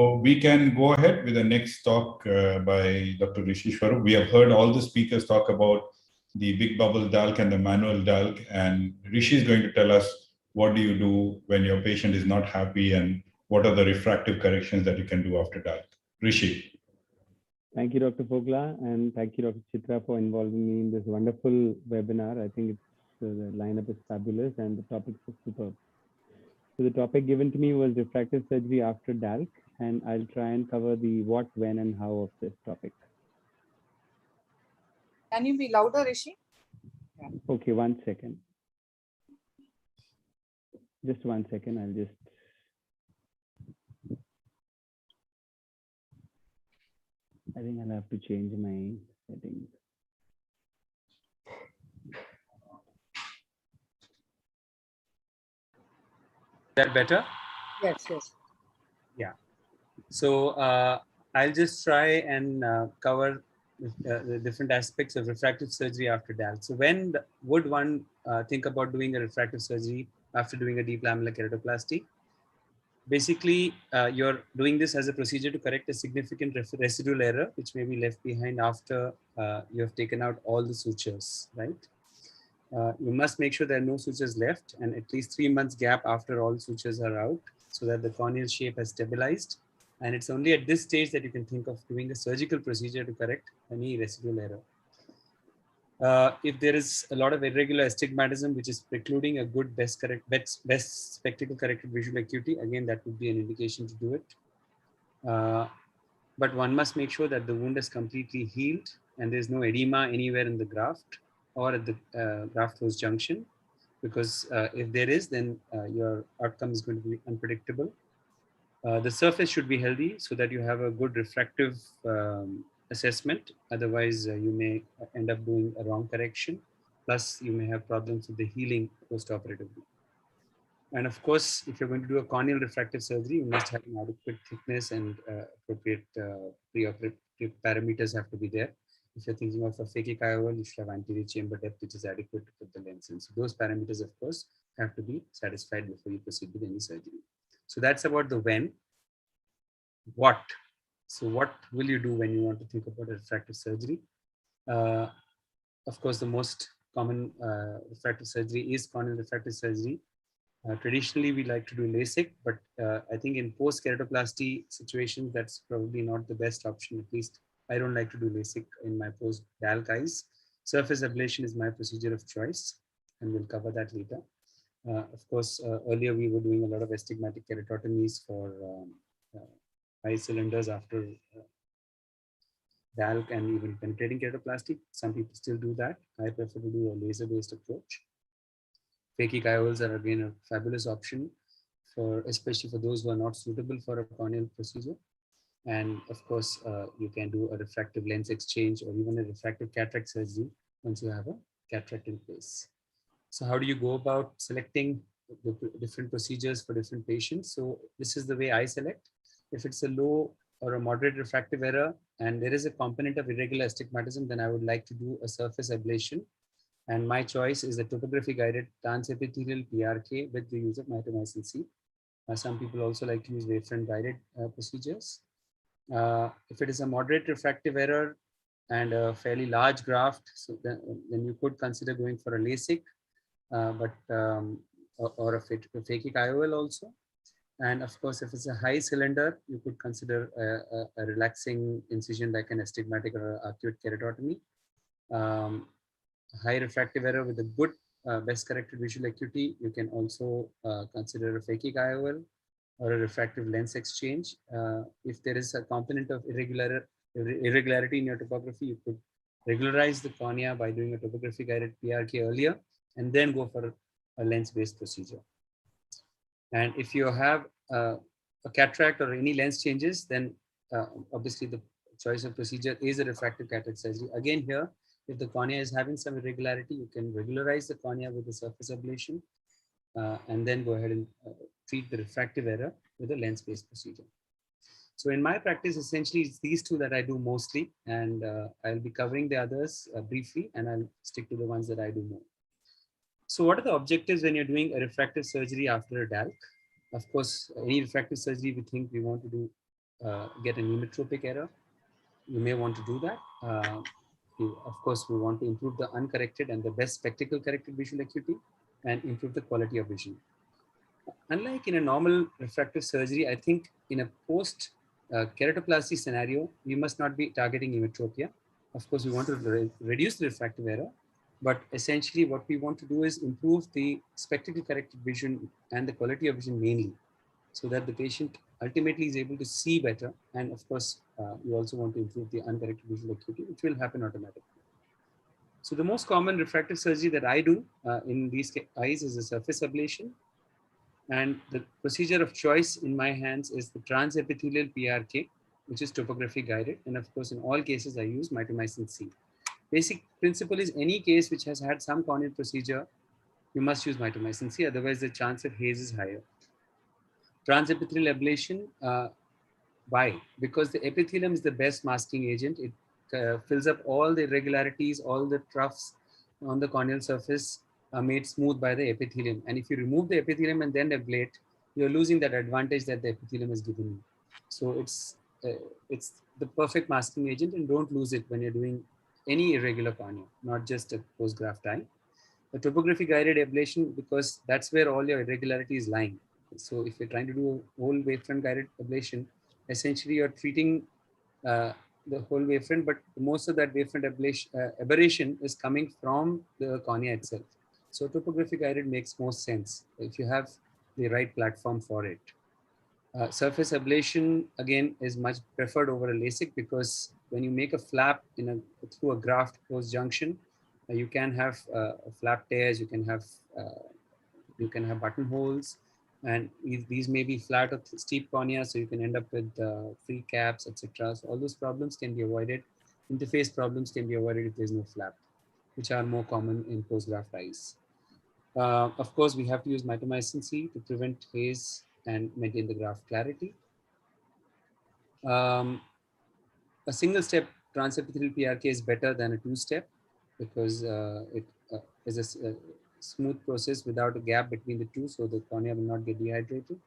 So we can go ahead with the next talk by Dr. Rishi Swarup. We have heard all the speakers talk about the big bubble DALC and the manual DALC, and Rishi is going to tell us what do you do when your patient is not happy and what are the refractive corrections that you can do after DALC. Rishi. Thank you, Dr. Fogla, and thank you, Dr. Chitra, for involving me in this wonderful webinar. I think the lineup is fabulous and the topics are superb. So the topic given to me was refractive surgery after DALC, and I'll try and cover the what, when, and how of this topic. Can you be louder, Rishi? Yeah. Okay, 1 second. Just 1 second, I'll just. I think I'll have to change my settings. That better? Yes, yes. Yeah. So I'll just try and cover the different aspects of refractive surgery after DALC. So when would one think about doing a refractive surgery after doing a deep lamellar keratoplasty? Basically, you're doing this as a procedure to correct a significant residual error, which may be left behind after you have taken out all the sutures, right? You must make sure there are no sutures left and at least 3 months gap after all sutures are out so that the corneal shape has stabilized. And it's only at this stage that you can think of doing a surgical procedure to correct any residual error. If there is a lot of irregular astigmatism, which is precluding a good best spectacle corrected visual acuity, again, that would be an indication to do it. But one must make sure that the wound is completely healed and there's no edema anywhere in the graft or at the graft close junction, because if there is, then your outcome is going to be unpredictable. The surface should be healthy so that you have a good refractive assessment. Otherwise, you may end up doing a wrong correction. Plus, you may have problems with the healing post-operatively. And of course, if you're going to do a corneal refractive surgery, you must have an adequate thickness and appropriate preoperative parameters have to be there. If you're thinking of a phakic IOL, you should have anterior chamber depth, which is adequate to put the lens in. So those parameters, of course, have to be satisfied before you proceed with any surgery. So that's about the when. What? So what will you do when you want to think about a refractive surgery? Of course, the most common refractive surgery is corneal refractive surgery. Traditionally, we like to do LASIK, but I think in post-keratoplasty situations, that's probably not the best option. At least I don't like to do LASIK in my post-DALC eyes. Surface ablation is my procedure of choice, and we'll cover that later. Of course, earlier we were doing a lot of astigmatic keratotomies for high cylinders after DALC and even penetrating keratoplasty. Some people still do that. I prefer to do a laser-based approach. Phakic IOLs are again a fabulous option for, especially for those who are not suitable for a corneal procedure. And of course, you can do a refractive lens exchange or even a refractive cataract surgery once you have a cataract in place. So how do you go about selecting the different procedures for different patients? So this is the way I select. If it's a low or a moderate refractive error and there is a component of irregular astigmatism, then I would like to do a surface ablation. And my choice is a topography guided transepithelial PRK with the use of mitomycin C. Some people also like to use wavefront guided procedures. If it is a moderate refractive error and a fairly large graft, so then you could consider going for a LASIK, or a phakic IOL also. And of course, if it's a high cylinder, you could consider a relaxing incision like an astigmatic or acute keratotomy. High refractive error with a good best corrected visual acuity, you can also consider a phakic IOL or a refractive lens exchange. If there is a component of irregularity in your topography, you could regularize the cornea by doing a topography guided PRK earlier and then go for a lens-based procedure. And if you have a cataract or any lens changes, then obviously the choice of procedure is a refractive cataract surgery. Again here, if the cornea is having some irregularity, you can regularize the cornea with the surface ablation and then go ahead and treat the refractive error with a lens-based procedure. So in my practice, essentially, it's these two that I do mostly, and I'll be covering the others briefly, and I'll stick to the ones that I do more. So what are the objectives when you're doing a refractive surgery after a DALC? Of course, any refractive surgery, we think we want to do get an emmetropic error, you may want to do that. Of course, we want to improve the uncorrected and the best spectacle corrected visual acuity and improve the quality of vision. Unlike in a normal refractive surgery, I think in a post keratoplasty scenario, we must not be targeting emmetropia. Of course, we want to reduce the refractive error, but essentially what we want to do is improve the spectacle corrected vision and the quality of vision mainly, so that the patient ultimately is able to see better. And of course, we also want to improve the uncorrected visual acuity, which will happen automatically. So the most common refractive surgery that I do in these eyes is a surface ablation. And the procedure of choice in my hands is the transepithelial PRK, which is topography guided. And of course, in all cases, I use mitomycin C. Basic principle is any case which has had some corneal procedure, you must use mitomycin C, otherwise the chance of haze is higher. Transepithelial ablation, why? Because the epithelium is the best masking agent. It fills up all the irregularities, all the troughs on the corneal surface are made smooth by the epithelium. And if you remove the epithelium and then ablate, you're losing that advantage that the epithelium has given you. So it's the perfect masking agent, and don't lose it when you're doing any irregular cornea, not just a post-graft eye. The topography guided ablation, because that's where all your irregularity is lying. So if you're trying to do a whole wavefront guided ablation, essentially you're treating the whole wavefront, but most of that wavefront aberration is coming from the cornea itself. So topography guided makes most sense if you have the right platform for it. Surface ablation, again, is much preferred over a LASIK, because when you make a flap through a graft post junction, you can have flap tears, you can have buttonholes, and these may be flat or steep cornea, so you can end up with free caps, etc. So all those problems can be avoided. Interface problems can be avoided if there's no flap, which are more common in post-graft eyes. Of course, we have to use mitomycin C to prevent haze and maintain the graft clarity. A single step transepithelial PRK is better than a two-step, because it is a smooth process without a gap between the two, so the cornea will not get dehydrated.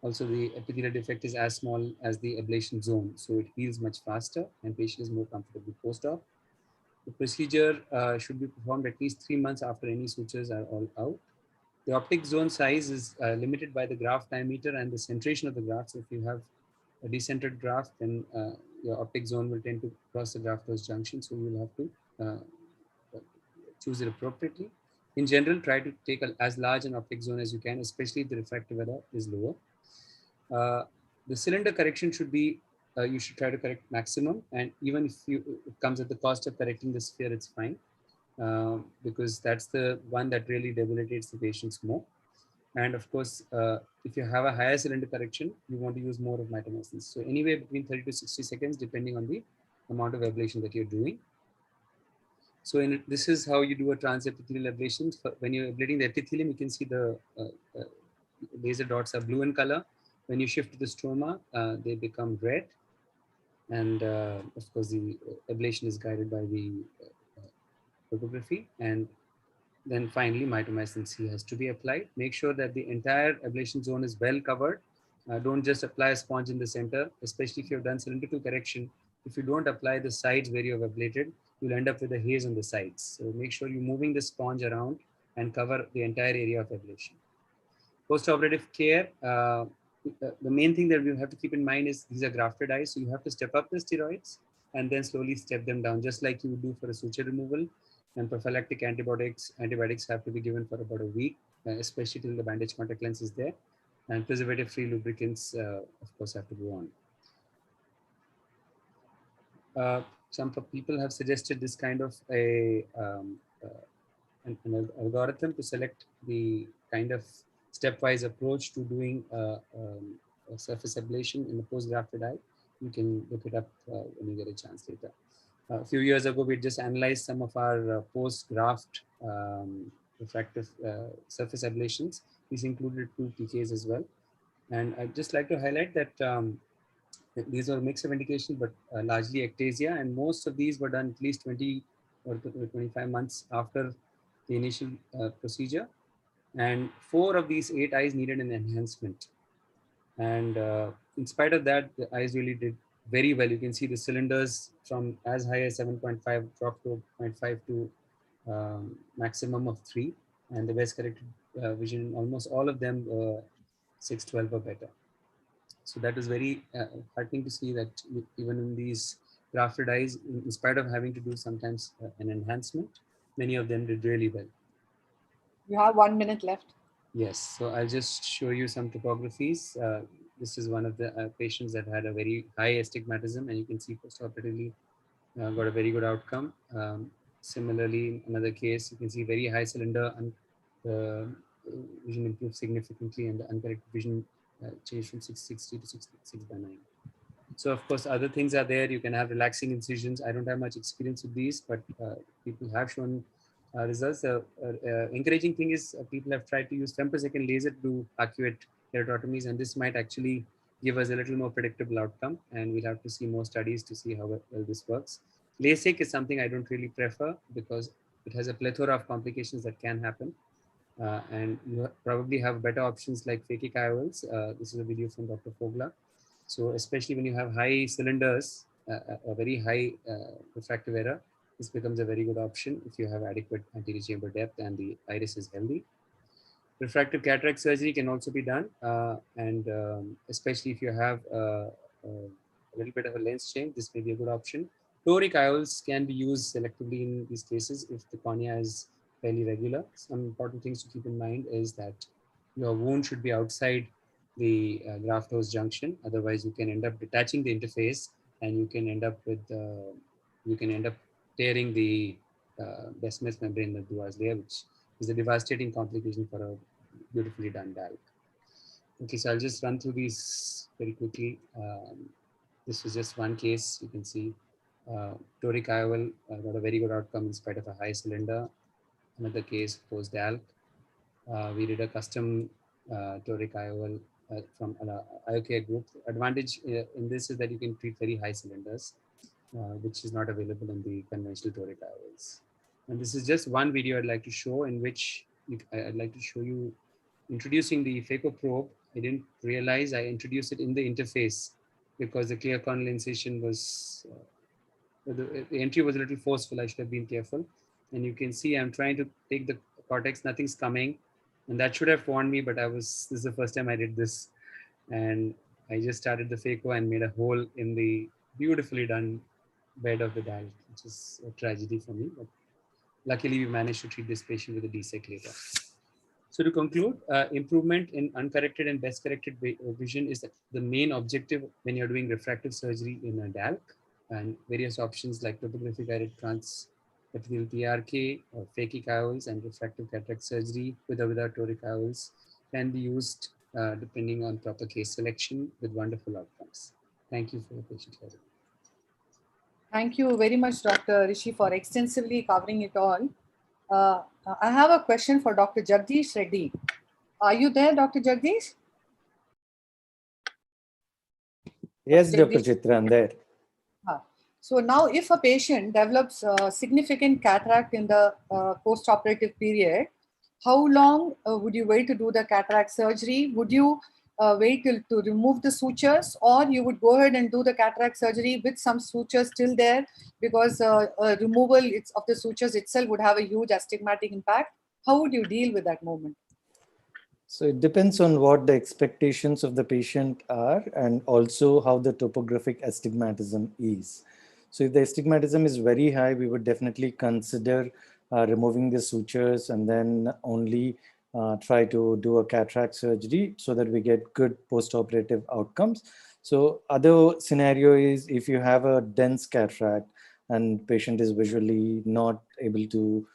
Also, the epithelial defect is as small as the ablation zone, so it heals much faster and patient is more comfortable post-op. The procedure should be performed at least 3 months after any sutures are all out. The optic zone size is limited by the graft diameter and the centration of the graft. So if you have a decentered graft, then your optic zone will tend to cross the graft versus junction. So you will have to choose it appropriately. In general, try to take as large an optic zone as you can, especially if the refractive error is lower. The cylinder correction should be, you should try to correct maximum. And even if it comes at the cost of correcting the sphere, it's fine. Because that's the one that really debilitates the patients more. And of course, if you have a higher cylinder correction, you want to use more of mitomycin. So anywhere between 30 to 60 seconds, depending on the amount of ablation that you're doing. So this is how you do a transepithelial ablation. When you're ablating the epithelium, you can see the laser dots are blue in color. When you shift to the stroma, they become red. And of course, the ablation is guided by the topography. And then finally, mitomycin C has to be applied. Make sure that the entire ablation zone is well covered. Don't just apply a sponge in the center, especially if you've done cylindrical correction. If you don't apply the sides where you have ablated, you'll end up with a haze on the sides. So make sure you're moving the sponge around and cover the entire area of ablation. Post-operative care, the main thing that we have to keep in mind is these are grafted eyes. So you have to step up the steroids and then slowly step them down, just like you would do for a suture removal. And prophylactic antibiotics have to be given for about a week, especially till the bandage contact lens is there. And preservative-free lubricants, of course, have to go on. Some people have suggested this kind of an algorithm to select the kind of stepwise approach to doing a surface ablation in the post-grafted eye. You can look it up when you get a chance later. A few years ago, we just analyzed some of our post-graft refractive surface ablations. These included 2 PKs as well. And I'd just like to highlight that these are a mix of indications, but largely ectasia. And most of these were done at least 20 or 25 months after the initial procedure. And 4 of these 8 eyes needed an enhancement. And in spite of that, the eyes really did very well. You can see the cylinders from as high as 7.5 drop to 0.5 to maximum of 3, and the best corrected vision, almost all of them 612 or better. So that is very heartening to see that even in these grafted eyes, in spite of having to do sometimes an enhancement, many of them did really well. You have 1 minute left. Yes, so I'll just show you some topographies. This is one of the patients that had a very high astigmatism, and you can see postoperatively got a very good outcome. Similarly, in another case, you can see very high cylinder and vision improved significantly, and the uncorrected vision changed from 660 to 6/9. So of course, other things are there. You can have relaxing incisions. I don't have much experience with these, but people have shown results. Encouraging thing is people have tried to use femtosecond laser to do arcuate keratotomies, and this might actually give us a little more predictable outcome. And we'll have to see more studies to see how well this works. LASIK is something I don't really prefer because it has a plethora of complications that can happen. And you probably have better options like phakic IOLs. This is a video from Dr. Fogla. So especially when you have high cylinders, a very high refractive error, this becomes a very good option if you have adequate anterior chamber depth and the iris is healthy. Refractive cataract surgery can also be done, and especially if you have a little bit of a lens change, this may be a good option. Toric IOLs can be used selectively in these cases if the cornea is fairly regular. Some important things to keep in mind is that your wound should be outside the graft host junction. Otherwise, you can end up detaching the interface, and you can end up with tearing the Descemet's membrane that was there, which is a devastating complication for a beautifully done DALC. Okay, so I'll just run through these very quickly. This was just one case. You can see toric IOL got a very good outcome in spite of a high cylinder. Another case post DALC. We did a custom toric IOL from IOCare group. Advantage in this is that you can treat very high cylinders, which is not available in the conventional toric IOLs. And this is just one video I'd like to show in which I'd like to show you introducing the phaco probe. I didn't realize I introduced it in the interface because the clear corneal incision was, the entry was a little forceful. I should have been careful. And you can see I'm trying to take the cortex, nothing's coming. And that should have warned me, but this is the first time I did this. And I just started the phaco and made a hole in the beautifully done bed of the DALC, which is a tragedy for me. But luckily, we managed to treat this patient with a DSEK later. So to conclude, improvement in uncorrected and best corrected vision is the main objective when you're doing refractive surgery in a DALC, and various options like topographic guided transepithelial PRK or phakic IOLs and refractive cataract surgery with or without toric IOLs can be used depending on proper case selection with wonderful outcomes. Thank you for your patient hearing. Thank you very much, Dr. Rishi, for extensively covering it all. I have a question for Dr. Jagdish Reddy. Are you there, Dr. Jagdish? Yes, Dr. Chitra, I'm there. So now if a patient develops significant cataract in the post-operative period, how long would you wait to do the cataract surgery? Would you wait till to remove the sutures, or you would go ahead and do the cataract surgery with some sutures still there, because removal of the sutures itself would have a huge astigmatic impact? How would you deal with that moment? So it depends on what the expectations of the patient are and also how the topographic astigmatism is. So if the astigmatism is very high, we would definitely consider removing the sutures and then only try to do a cataract surgery so that we get good post-operative outcomes. So other scenario is if you have a dense cataract and patient is visually not able to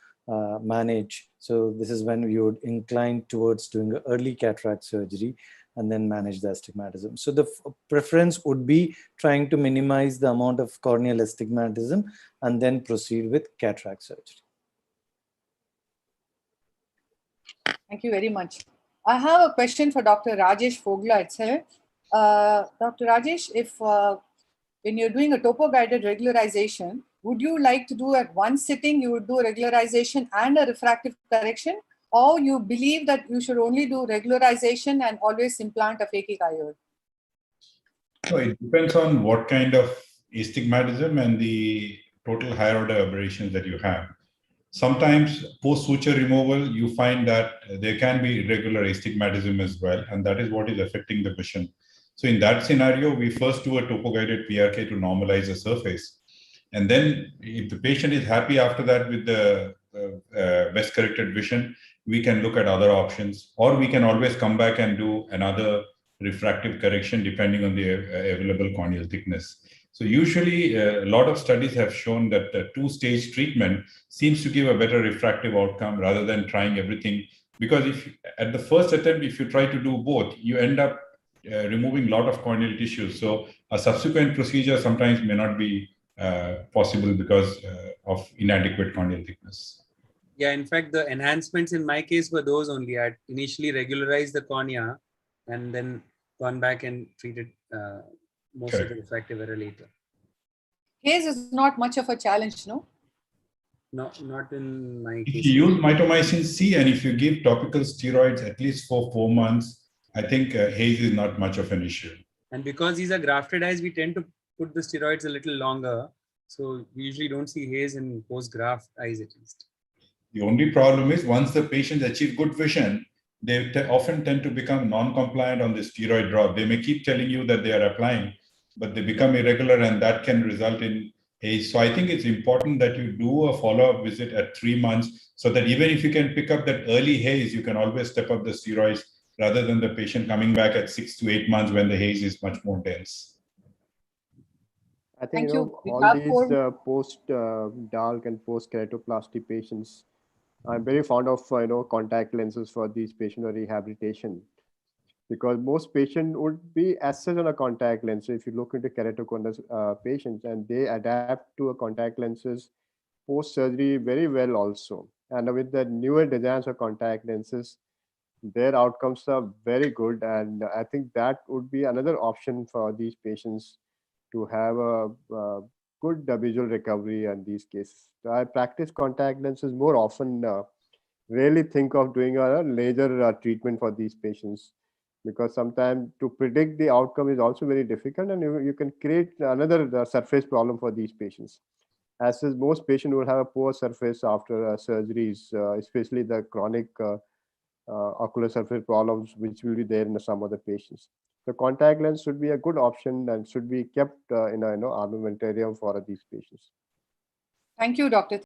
manage. So this is when we would incline towards doing an early cataract surgery and then manage the astigmatism. So the preference would be trying to minimize the amount of corneal astigmatism and then proceed with cataract surgery. Thank you very much. I have a question for Dr. Rajesh Fogla itself. Dr. Rajesh, if when you're doing a topo-guided regularization, would you like to do at one sitting, you would do a regularization and a refractive correction, or you believe that you should only do regularization and always implant a phakic IOL? So it depends on what kind of astigmatism and the total higher order aberrations that you have. Sometimes post-suture removal, you find that there can be irregular astigmatism as well, and that is what is affecting the vision. So in that scenario, we first do a topo-guided PRK to normalize the surface. And then if the patient is happy after that with the best corrected vision, we can look at other options, or we can always come back and do another refractive correction depending on the available corneal thickness. So usually a lot of studies have shown that the two-stage treatment seems to give a better refractive outcome rather than trying everything. Because if at the first attempt, if you try to do both, you end up removing a lot of corneal tissues. So a subsequent procedure sometimes may not be possible because of inadequate corneal thickness. Yeah, in fact, the enhancements in my case were those only. I initially regularized the cornea and then gone back and treated most of the refractive error later. Haze is not much of a challenge, no? No, not in my If case. you use mitomycin C and if you give topical steroids at least for 4 months, I think haze is not much of an issue. And because these are grafted eyes, we tend to put the steroids a little longer. So we usually don't see haze in post-graft eyes at least. The only problem is once the patients achieve good vision, they often tend to become non-compliant on the steroid drop. They may keep telling you that they are applying, but they become irregular and that can result in haze. So I think it's important that you do a follow-up visit at 3 months so that even if you can pick up that early haze, you can always step up the steroids rather than the patient coming back at 6 to 8 months when the haze is much more dense. I think Thank you. all these post-DALK and post-keratoplasty patients, I'm very fond of contact lenses for these patient or rehabilitation, because most patients would be assessed on a contact lens. So if you look into keratoconus patients, and they adapt to a contact lenses post-surgery very well also. And with the newer designs of contact lenses, their outcomes are very good. And I think that would be another option for these patients to have a good visual recovery in these cases. I practice contact lenses more often, rarely think of doing a laser treatment for these patients, because sometimes to predict the outcome is also very difficult, and you can create another surface problem for these patients. As is, most patients will have a poor surface after surgeries, especially the chronic ocular surface problems, which will be there in some of the patients. The contact lens should be a good option and should be kept in an armamentarium for these patients. Thank you, Dr.